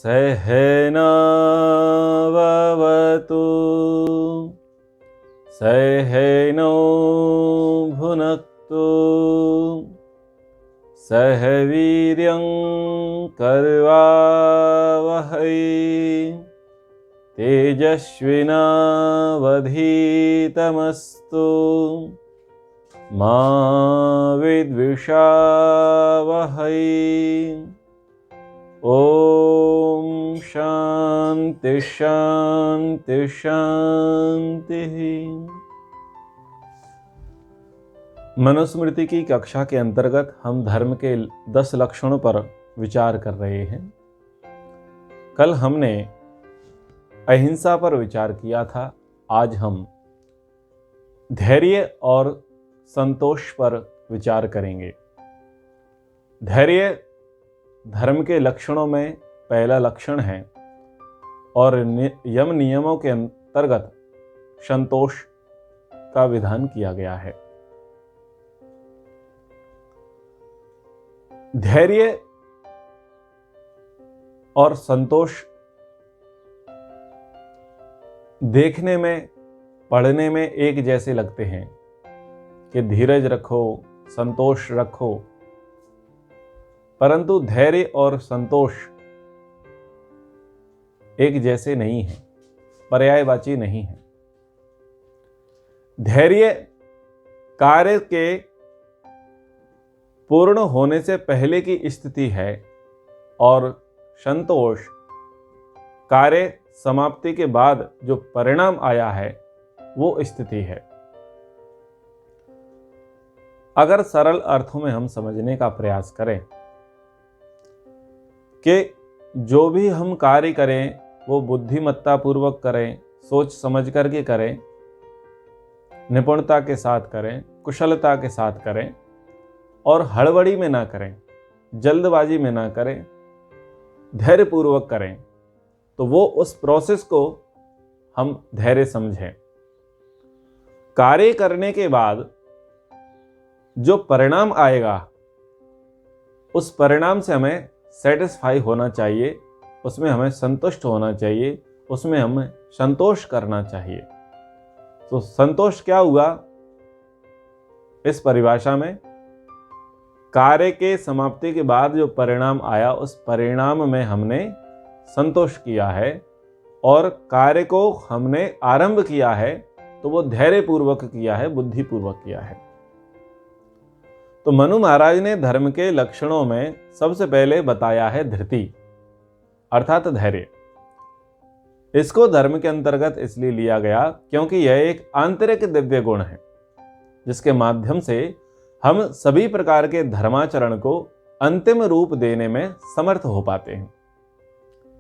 सहनाववतु सहनौ भुनक्तु सह वीर्यं करवावहै तेजस्विनावधीतमस्तु मा विद्विषावहै। ओम शांति शांति शांति। मनुस्मृति की कक्षा के अंतर्गत हम धर्म के 10 लक्षणों पर विचार कर रहे हैं। कल हमने अहिंसा पर विचार किया था। आज हम धैर्य और संतोष पर विचार करेंगे। धैर्य धर्म के लक्षणों में पहला लक्षण है और यम नियमों के अंतर्गत संतोष का विधान किया गया है। धैर्य और संतोष देखने में, पढ़ने में एक जैसे लगते हैं कि धीरज रखो, संतोष रखो, परंतु धैर्य और संतोष एक जैसे नहीं है, पर्यायवाची नहीं है। धैर्य कार्य के पूर्ण होने से पहले की स्थिति है और संतोष कार्य समाप्ति के बाद जो परिणाम आया है वो स्थिति है। अगर सरल अर्थों में हम समझने का प्रयास करें कि जो भी हम कार्य करें वो बुद्धिमत्ता पूर्वक करें, सोच समझ करके करें, निपुणता के साथ करें, कुशलता के साथ करें और हड़बड़ी में ना करें, जल्दबाजी में ना करें, धैर्य पूर्वक करें, तो वो उस प्रोसेस को हम धैर्य समझें। कार्य करने के बाद जो परिणाम आएगा उस परिणाम से हमें सेटिस्फाई होना चाहिए, उसमें हमें संतुष्ट होना चाहिए, उसमें हमें संतोष करना चाहिए। तो संतोष क्या हुआ इस परिभाषा में? कार्य के समाप्ति के बाद जो परिणाम आया उस परिणाम में हमने संतोष किया है और कार्य को हमने आरंभ किया है तो वो धैर्य पूर्वक किया है, बुद्धि पूर्वक किया है। तो मनु महाराज ने धर्म के लक्षणों में सबसे पहले बताया है धृति अर्थात धैर्य। इसको धर्म के अंतर्गत इसलिए लिया गया क्योंकि यह एक आंतरिक दिव्य गुण है जिसके माध्यम से हम सभी प्रकार के धर्माचरण को अंतिम रूप देने में समर्थ हो पाते हैं।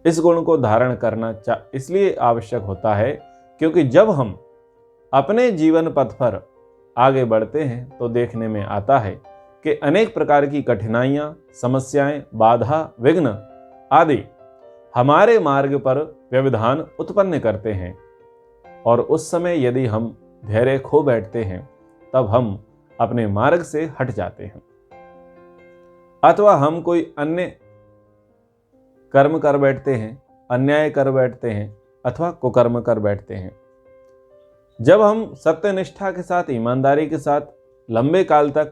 इस गुण को धारण करना इसलिए आवश्यक होता है क्योंकि जब हम अपने जीवन पथ पर आगे बढ़ते हैं तो देखने में आता है कि अनेक प्रकार की कठिनाइयां, समस्याएं, बाधा, विघ्न आदि हमारे मार्ग पर व्यवधान उत्पन्न करते हैं और उस समय यदि हम धैर्य खो बैठते हैं तब हम अपने मार्ग से हट जाते हैं अथवा हम कोई अन्य कर्म कर बैठते हैं, अन्याय कर बैठते हैं अथवा कुकर्म कर बैठते हैं। जब हम सत्यनिष्ठा के साथ, ईमानदारी के साथ लंबे काल तक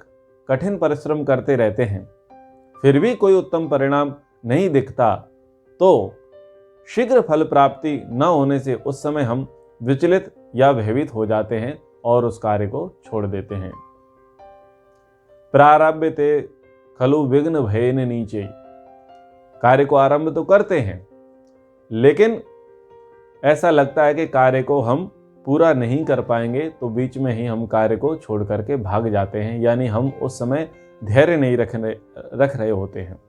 कठिन परिश्रम करते रहते हैं फिर भी कोई उत्तम परिणाम नहीं दिखता तो शीघ्र फल प्राप्ति न होने से उस समय हम विचलित या भयभीत हो जाते हैं और उस कार्य को छोड़ देते हैं। प्रारभ्यते खलु विघ्न भयेन नीचे, कार्य को आरंभ तो करते हैं लेकिन ऐसा लगता है कि कार्य को हम पूरा नहीं कर पाएंगे तो बीच में ही हम कार्य को छोड़ करके भाग जाते हैं, यानी हम उस समय धैर्य नहीं रख रहे होते हैं।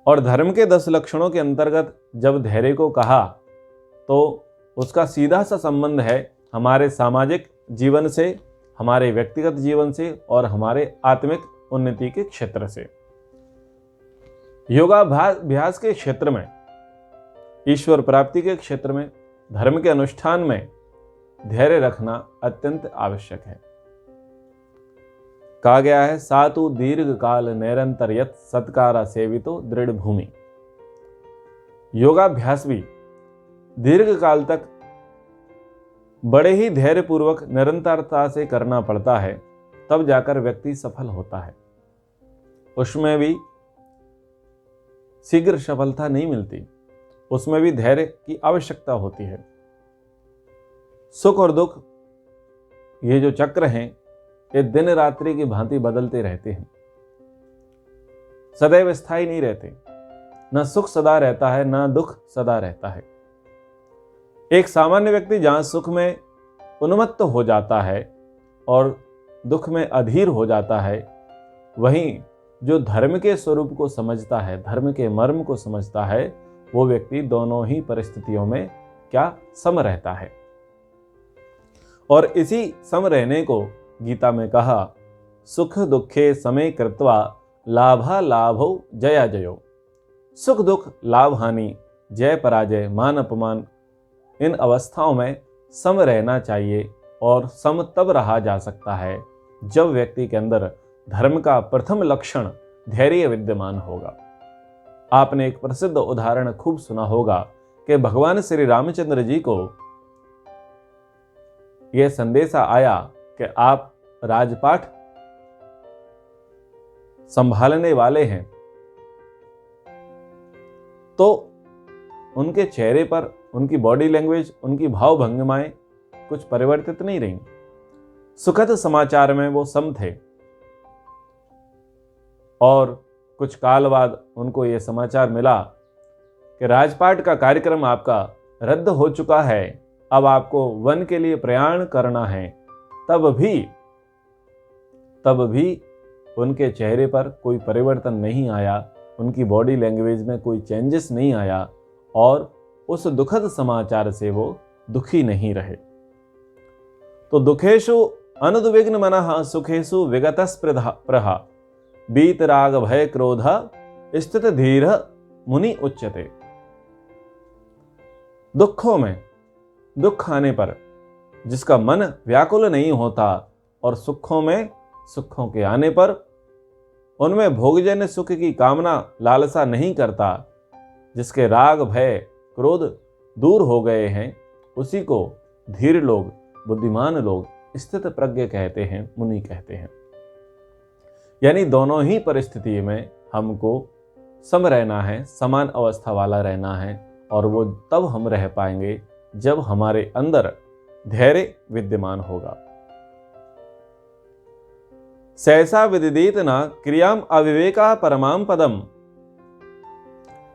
और धर्म के 10 लक्षणों के अंतर्गत जब धैर्य को कहा तो उसका सीधा सा संबंध है हमारे सामाजिक जीवन से, हमारे व्यक्तिगत जीवन से और हमारे आत्मिक उन्नति के क्षेत्र से। योगाभ्यास के क्षेत्र में, ईश्वर प्राप्ति के क्षेत्र में, धर्म के अनुष्ठान में धैर्य रखना अत्यंत आवश्यक है। कहा गया है सातु दीर्घ काल निरंतर यत सत्कारा सेवितो दृढ़ भूमि। योगाभ्यास भी दीर्घ काल तक बड़े ही धैर्यपूर्वक निरंतरता से करना पड़ता है, तब जाकर व्यक्ति सफल होता है। उसमें भी शीघ्र सफलता नहीं मिलती, उसमें भी धैर्य की आवश्यकता होती है। सुख और दुख, ये जो चक्र हैं, ये दिन रात्रि की भांति बदलते रहते हैं, सदैव स्थायी नहीं रहते। न सुख सदा रहता है, न दुख सदा रहता है। एक सामान्य व्यक्ति जहां सुख में उन्मत्त हो जाता है और दुख में अधीर हो जाता है, वहीं जो धर्म के स्वरूप को समझता है, धर्म के मर्म को समझता है, वो व्यक्ति दोनों ही परिस्थितियों में क्या सम रहता है। और इसी सम रहने को गीता में कहा, सुख दुखे समे कृत्वा लाभा लाभो जया जयो। सुख दुख, लाभ हानि, जय पराजय, मान अपमान, इन अवस्थाओं में सम रहना चाहिए। और सम तब रहा जा सकता है जब व्यक्ति के अंदर धर्म का प्रथम लक्षण धैर्य विद्यमान होगा। आपने एक प्रसिद्ध उदाहरण खूब सुना होगा कि भगवान श्री रामचंद्र जी को यह संदेशा आया कि आप राजपाट संभालने वाले हैं, तो उनके चेहरे पर उनकी बॉडी लैंग्वेज, उनकी भाव भंगिमाएं कुछ परिवर्तित नहीं रही। सुखद समाचार में वो सम थे। और कुछ काल बाद उनको ये समाचार मिला कि राजपाट का कार्यक्रम आपका रद्द हो चुका है, अब आपको वन के लिए प्रयाण करना है। तब भी उनके चेहरे पर कोई परिवर्तन नहीं आया, उनकी बॉडी लैंग्वेज में कोई चेंजेस नहीं आया, और उस दुखद समाचार से वो दुखी नहीं रहे। तो दुखेषु अनुद्विग्न मनः सुखेषु विगतस्पृहा बीत राग भय क्रोध स्थित धीर मुनि उच्यते। दुखों में, दुख आने पर जिसका मन व्याकुल नहीं होता, और सुखों में, सुखों के आने पर उनमें भोगजन्य सुख की कामना लालसा नहीं करता, जिसके राग भय क्रोध दूर हो गए हैं, उसी को धीर लोग, बुद्धिमान लोग, स्थित प्रज्ञ कहते हैं, मुनि कहते हैं। यानी दोनों ही परिस्थिति में हमको सम रहना है, समान अवस्था वाला रहना है, और वो तब हम रह पाएंगे जब हमारे अंदर धैर्य विद्यमान होगा। सहसा विदित न क्रियाम अविवेका परमाम पदम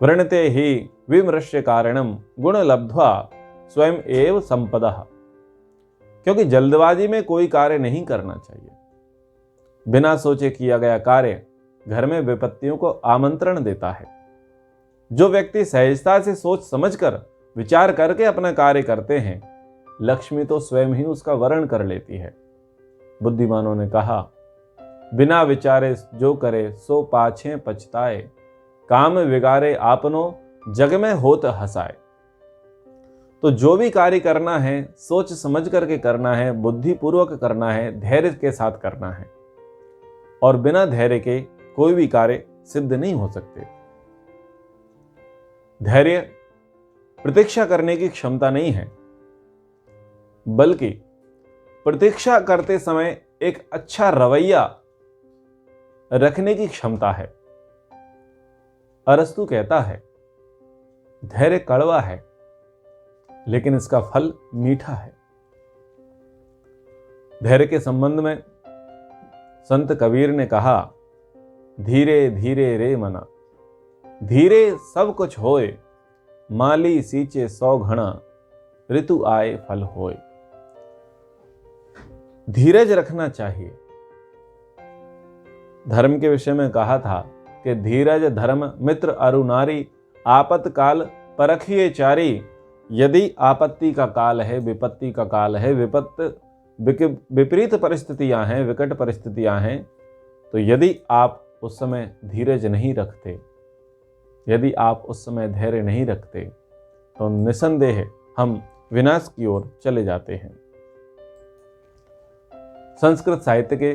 वृणते ही विमृश्य कारणम गुण लब्ध्वा स्वयं एव संपदः। क्योंकि जल्दबाजी में कोई कार्य नहीं करना चाहिए। बिना सोचे किया गया कार्य घर में विपत्तियों को आमंत्रण देता है। जो व्यक्ति सहजता से सोच समझकर विचार करके अपना कार्य करते हैं, लक्ष्मी तो स्वयं ही उसका वरण कर लेती है। बुद्धिमानों ने कहा, बिना विचारे जो करे सो पाछे पछताए, काम विगारे आपनो जग में होत हंसाए। तो जो भी कार्य करना है, सोच समझ करके करना है, बुद्धिपूर्वक करना है, धैर्य के साथ करना है। और बिना धैर्य के कोई भी कार्य सिद्ध नहीं हो सकते। धैर्य प्रतीक्षा करने की क्षमता नहीं है, बल्कि प्रतीक्षा करते समय एक अच्छा रवैया रखने की क्षमता है। अरस्तु कहता है, धैर्य कड़वा है लेकिन इसका फल मीठा है। धैर्य के संबंध में संत कबीर ने कहा, धीरे धीरे रे मना, धीरे सब कुछ होए, माली सींचे 100 घड़ा, ऋतु आए फल होए। धीरज रखना चाहिए। धर्म के विषय में कहा था कि धीरज धर्म मित्र अरु नारी, आपत्काल परखिए चारी। यदि आपत्ति का काल है, विपत्ति का काल है, विपरीत परिस्थितियां हैं, विकट परिस्थितियां हैं, तो यदि आप उस समय धीरज नहीं रखते, यदि आप उस समय धैर्य नहीं रखते, तो निसंदेह हम विनाश की ओर चले जाते हैं। संस्कृत साहित्य के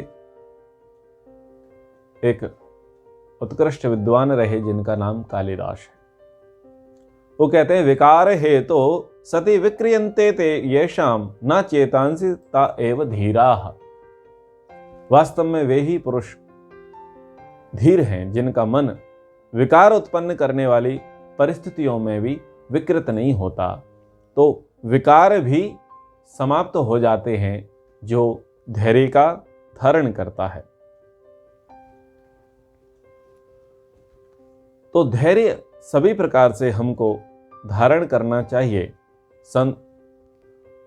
एक उत्कृष्ट विद्वान रहे जिनका नाम कालिदास है। वो कहते हैं विकार हे तो सति विक्रियन्ते ते येषाम न चेतांसि ता एव धीराः। वास्तव में वे ही पुरुष धीर हैं जिनका मन विकार उत्पन्न करने वाली परिस्थितियों में भी विकृत नहीं होता। तो विकार भी समाप्त हो जाते हैं जो धैर्य का धारण करता है। तो धैर्य सभी प्रकार से हमको धारण करना चाहिए।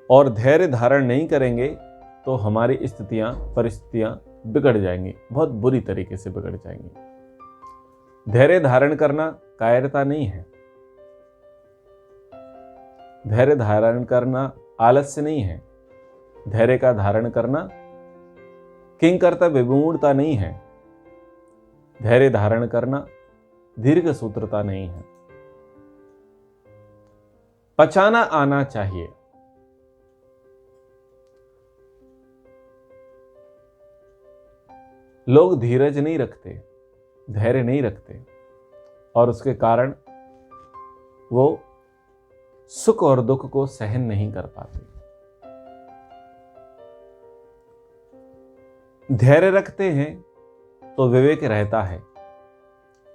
और धैर्य धारण नहीं करेंगे तो हमारी स्थितियां परिस्थितियां बिगड़ जाएंगी, बहुत बुरी तरीके से बिगड़ जाएंगी। धैर्य धारण करना कायरता नहीं है। धैर्य धारण करना आलस्य नहीं है। धैर्य का धारण करना किंकर्तव्य विमूढ़ता नहीं है। धैर्य धारण करना दीर्घ सूत्रता नहीं है। पचाना आना चाहिए। लोग धीरज नहीं रखते, धैर्य नहीं रखते और उसके कारण वो सुख और दुख को सहन नहीं कर पाते। धैर्य रखते हैं तो विवेक रहता है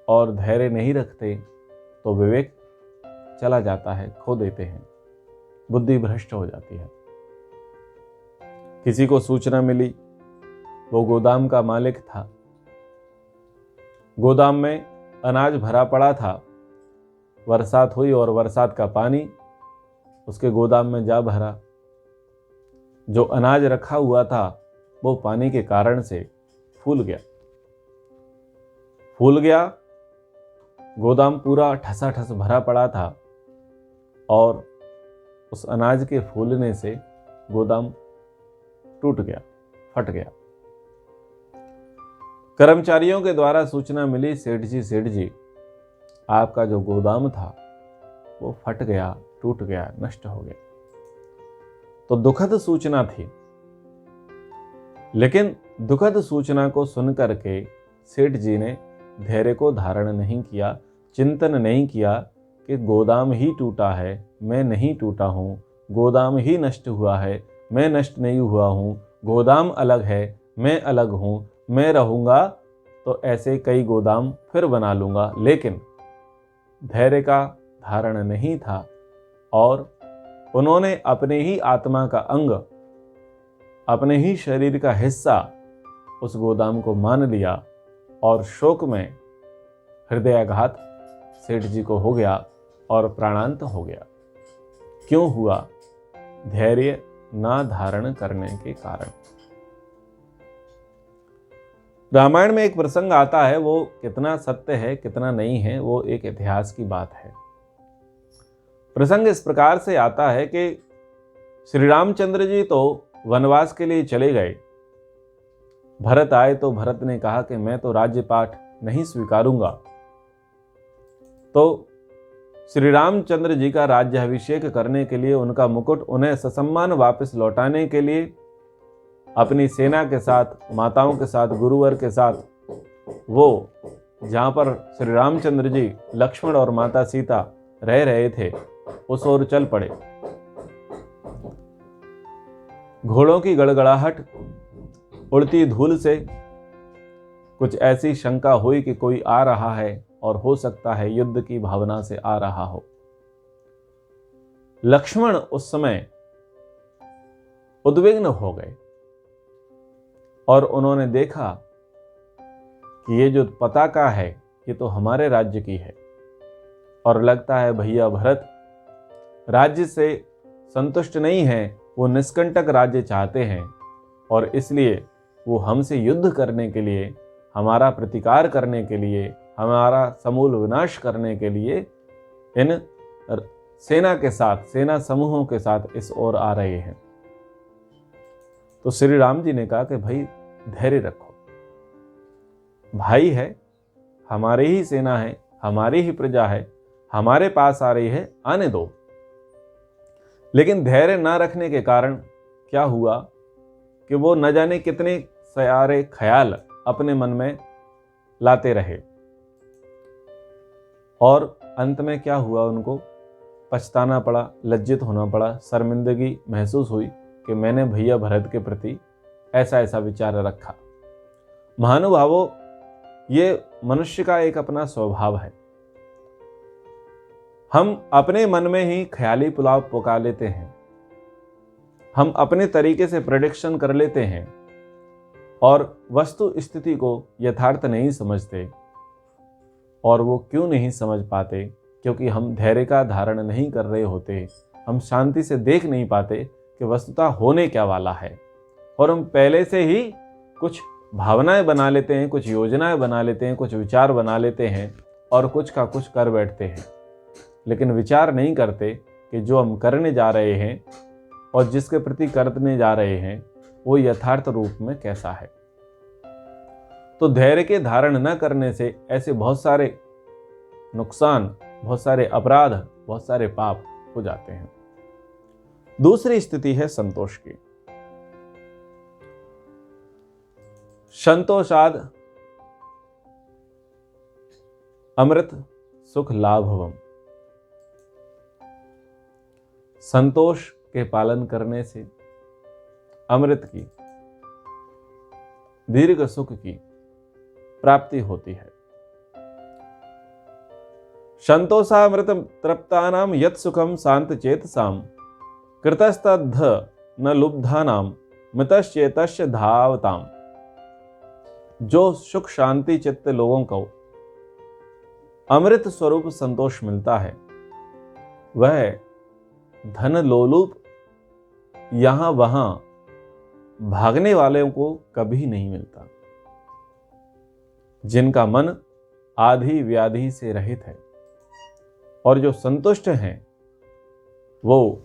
और धैर्य नहीं रखते तो विवेक चला जाता है, खो देते हैं, बुद्धि भ्रष्ट हो जाती है। किसी को सूचना मिली, वो गोदाम का मालिक था, गोदाम में अनाज भरा पड़ा था, बरसात हुई और बरसात का पानी उसके गोदाम में जा भरा। जो अनाज रखा हुआ था वो पानी के कारण से फूल गया। गोदाम पूरा ठसाठस भरा पड़ा था और उस अनाज के फूलने से गोदाम टूट गया, फट गया। कर्मचारियों के द्वारा सूचना मिली, सेठ जी आपका जो गोदाम था वो फट गया, टूट गया, नष्ट हो गया। तो दुखद सूचना थी, लेकिन दुखद सूचना को सुनकर के सेठ जी ने धैर्य को धारण नहीं किया, चिंतन नहीं किया कि गोदाम ही टूटा है, मैं नहीं टूटा हूँ, गोदाम ही नष्ट हुआ है, मैं नष्ट नहीं हुआ हूँ, गोदाम अलग है, मैं अलग हूँ, मैं रहूँगा तो ऐसे कई गोदाम फिर बना लूँगा। लेकिन धैर्य का धारण नहीं था और उन्होंने अपने ही आत्मा का अंग, अपने ही शरीर का हिस्सा उस गोदाम को मान लिया और शोक में हृदयाघात सेठ जी को हो गया और प्राणांत हो गया। क्यों हुआ? धैर्य ना धारण करने के कारण। रामायण में एक प्रसंग आता है, वो कितना सत्य है कितना नहीं है वो एक इतिहास की बात है। प्रसंग इस प्रकार से आता है कि श्री रामचंद्र जी तो वनवास के लिए चले गए। भरत आए तो भरत ने कहा कि मैं तो राज्यपाठ नहीं स्वीकारूंगा। तो श्री रामचंद्र जी का राज्याभिषेक करने के लिए, उनका मुकुट उन्हें ससम्मान वापस लौटाने के लिए अपनी सेना के साथ, माताओं के साथ, गुरुवर के साथ वो जहाँ पर श्री रामचंद्र जी, लक्ष्मण और माता सीता रह रहे थे उस ओर चल पड़े। घोड़ों की गड़गड़ाहट, उड़ती धूल से कुछ ऐसी शंका हुई कि कोई आ रहा है और हो सकता है युद्ध की भावना से आ रहा हो। लक्ष्मण उस समय उद्विग्न हो गए और उन्होंने देखा कि ये जो पताका है ये तो हमारे राज्य की है और लगता है भैया भरत राज्य से संतुष्ट नहीं है, वो निष्कंटक राज्य चाहते हैं और इसलिए वो हमसे युद्ध करने के लिए, हमारा प्रतिकार करने के लिए, हमारा समूल विनाश करने के लिए इन सेना के साथ, सेना समूहों के साथ इस ओर आ रहे हैं। तो श्री राम जी ने कहा कि भाई धैर्य रखो, भाई है, हमारी ही सेना है, हमारी ही प्रजा है, हमारे पास आ रही है, आने दो। लेकिन धैर्य ना रखने के कारण क्या हुआ कि वो न जाने कितने सारे ख्याल अपने मन में लाते रहे और अंत में क्या हुआ, उनको पछताना पड़ा, लज्जित होना पड़ा, शर्मिंदगी महसूस हुई कि मैंने भैया भरत के प्रति ऐसा ऐसा विचार रखा। महानुभावों, ये मनुष्य का एक अपना स्वभाव है। हम अपने मन में ही ख्याली पुलाव पका लेते हैं, हम अपने तरीके से प्रेडिक्शन कर लेते हैं और वस्तु स्थिति को यथार्थ नहीं समझते। और वो क्यों नहीं समझ पाते? क्योंकि हम धैर्य का धारण नहीं कर रहे होते। हम शांति से देख नहीं पाते कि वस्तुतः होने क्या वाला है, और हम पहले से ही कुछ भावनाएं बना लेते हैं, कुछ योजनाएं बना लेते हैं, कुछ विचार बना लेते हैं और कुछ का कुछ कर बैठते हैं, लेकिन विचार नहीं करते कि जो हम करने जा रहे हैं और जिसके प्रति करने जा रहे हैं वो यथार्थ रूप में कैसा है। तो धैर्य के धारण न करने से ऐसे बहुत सारे नुकसान, बहुत सारे अपराध, बहुत सारे पाप हो जाते हैं। दूसरी स्थिति है संतोष की। संतोषाद अमृत सुख लाभवम। संतोष के पालन करने से अमृत की, दीर्घ सुख की प्राप्ति होती है। संतोषामृत तृप्तानाम यत् सुखम शांत चेतसाम कृतस्तद्ध न लुब्धानाम मितश्चेतस्य धावताम। जो सुख शांति चित्त लोगों को अमृत स्वरूप संतोष मिलता है, वह धन लोलुप यहां वहां भागने वालों को कभी नहीं मिलता। जिनका मन आधि व्याधि से रहित है और जो संतुष्ट हैं, वो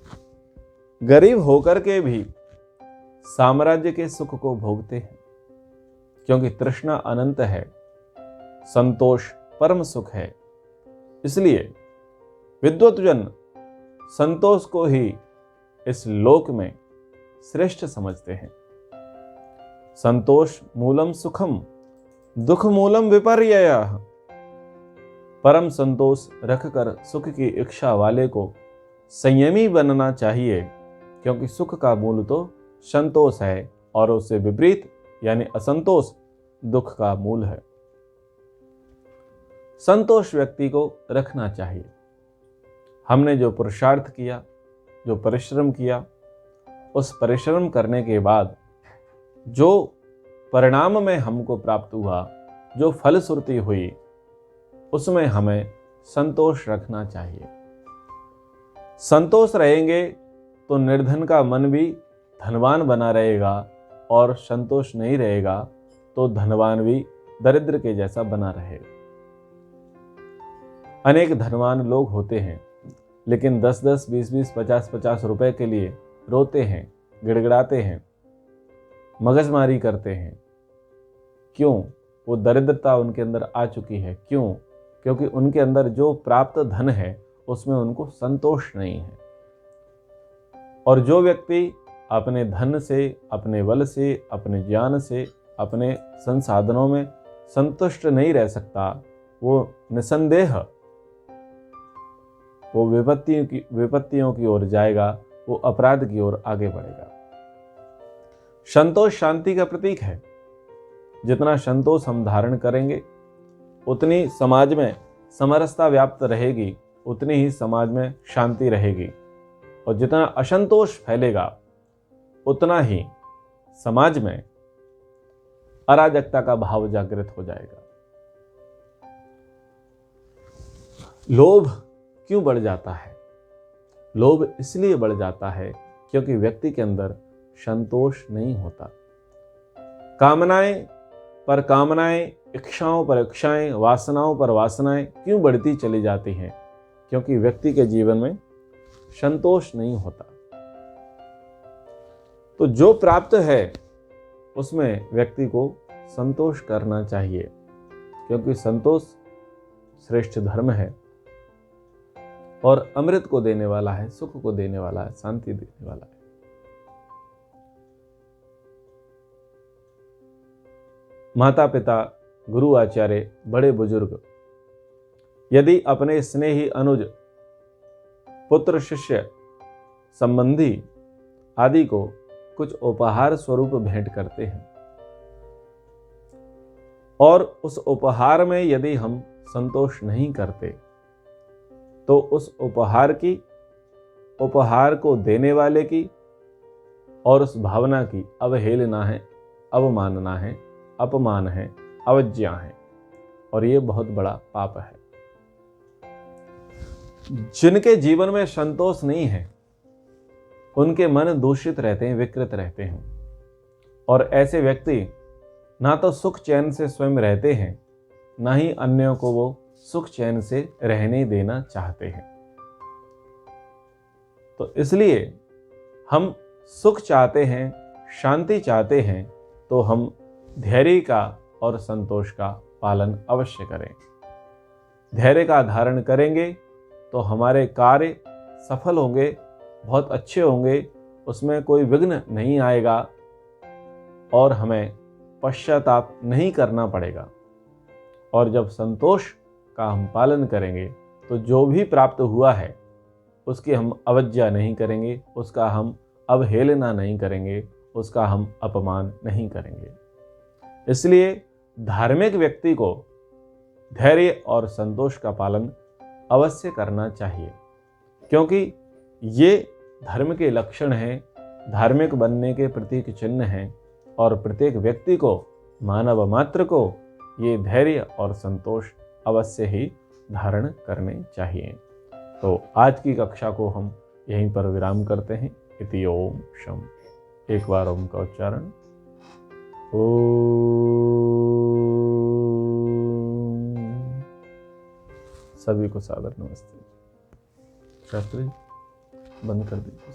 गरीब होकर के भी साम्राज्य के सुख को भोगते हैं, क्योंकि तृष्णा अनंत है, संतोष परम सुख है। इसलिए विद्वतजन संतोष को ही इस लोक में श्रेष्ठ समझते हैं। संतोष मूलम सुखम दुख मूलम विपर्ययः। परम संतोष रखकर सुख की इच्छा वाले को संयमी बनना चाहिए, क्योंकि सुख का मूल तो संतोष है और उससे विपरीत यानी असंतोष दुख का मूल है। संतोष व्यक्ति को रखना चाहिए। हमने जो पुरुषार्थ किया, जो परिश्रम किया, उस परिश्रम करने के बाद जो परिणाम में हमको प्राप्त हुआ, जो फलश्रुति हुई, उसमें हमें संतोष रखना चाहिए। संतोष रहेंगे तो निर्धन का मन भी धनवान बना रहेगा, और संतोष नहीं रहेगा तो धनवान भी दरिद्र के जैसा बना रहेगा। अनेक धनवान लोग होते हैं, लेकिन 10-10, 20-20, 50-50 रुपए के लिए रोते हैं, गिड़गिड़ाते हैं, मगजमारी करते हैं। क्यों? वो दरिद्रता उनके अंदर आ चुकी है। क्यों? क्योंकि उनके अंदर जो प्राप्त धन है उसमें उनको संतोष नहीं है। और जो व्यक्ति अपने धन से, अपने बल से, अपने ज्ञान से, अपने संसाधनों में संतुष्ट नहीं रह सकता, वो निसंदेह वो विपत्तियों की ओर जाएगा, वो अपराध की ओर आगे बढ़ेगा। संतोष शांति का प्रतीक है। जितना संतोष हम धारण करेंगे, उतनी समाज में समरसता व्याप्त रहेगी, उतनी ही समाज में शांति रहेगी। और जितना असंतोष फैलेगा, उतना ही समाज में अराजकता का भाव जागृत हो जाएगा। लोभ क्यों बढ़ जाता है? लोभ इसलिए बढ़ जाता है क्योंकि व्यक्ति के अंदर संतोष नहीं होता। कामनाएं पर कामनाएं, इच्छाओं पर इच्छाएं, वासनाओं पर वासनाएं क्यों बढ़ती चली जाती हैं? क्योंकि व्यक्ति के जीवन में संतोष नहीं होता। तो जो प्राप्त है उसमें व्यक्ति को संतोष करना चाहिए, क्योंकि संतोष श्रेष्ठ धर्म है और अमृत को देने वाला है, सुख को देने वाला है, शांति देने वाला है। माता पिता, गुरु आचार्य, बड़े बुजुर्ग यदि अपने स्नेही अनुज पुत्र, शिष्य, संबंधी आदि को कुछ उपहार स्वरूप भेंट करते हैं, और उस उपहार में यदि हम संतोष नहीं करते तो उस उपहार को देने वाले की और उस भावना की अवहेलना है, अवमानना है, अपमान है, अवज्ञा है, और ये बहुत बड़ा पाप है। जिनके जीवन में संतोष नहीं है उनके मन दूषित रहते हैं, विकृत रहते हैं, और ऐसे व्यक्ति ना तो सुख चैन से स्वयं रहते हैं, ना ही अन्यों को वो सुख चैन से रहने देना चाहते हैं। तो इसलिए हम सुख चाहते हैं, शांति चाहते हैं, तो हम धैर्य का और संतोष का पालन अवश्य करें। धैर्य का धारण करेंगे तो हमारे कार्य सफल होंगे, बहुत अच्छे होंगे, उसमें कोई विघ्न नहीं आएगा और हमें पश्चाताप नहीं करना पड़ेगा। और जब संतोष का हम पालन करेंगे तो जो भी प्राप्त हुआ है उसकी हम अवज्ञा नहीं करेंगे, उसका हम अवहेलना नहीं करेंगे, उसका हम अपमान नहीं करेंगे। इसलिए धार्मिक व्यक्ति को धैर्य और संतोष का पालन अवश्य करना चाहिए, क्योंकि ये धर्म के लक्षण हैं, धार्मिक बनने के प्रतीक चिन्ह हैं, और प्रत्येक व्यक्ति को, मानव मात्र को ये धैर्य और संतोष अवश्य ही धारण करने चाहिए। तो आज की कक्षा को हम यहीं पर विराम करते हैं। इति ओम शम। एक बार ओम का उच्चारण। ओम। सभी को सादर नमस्ते। शास्त्री बंद कर दीजिए।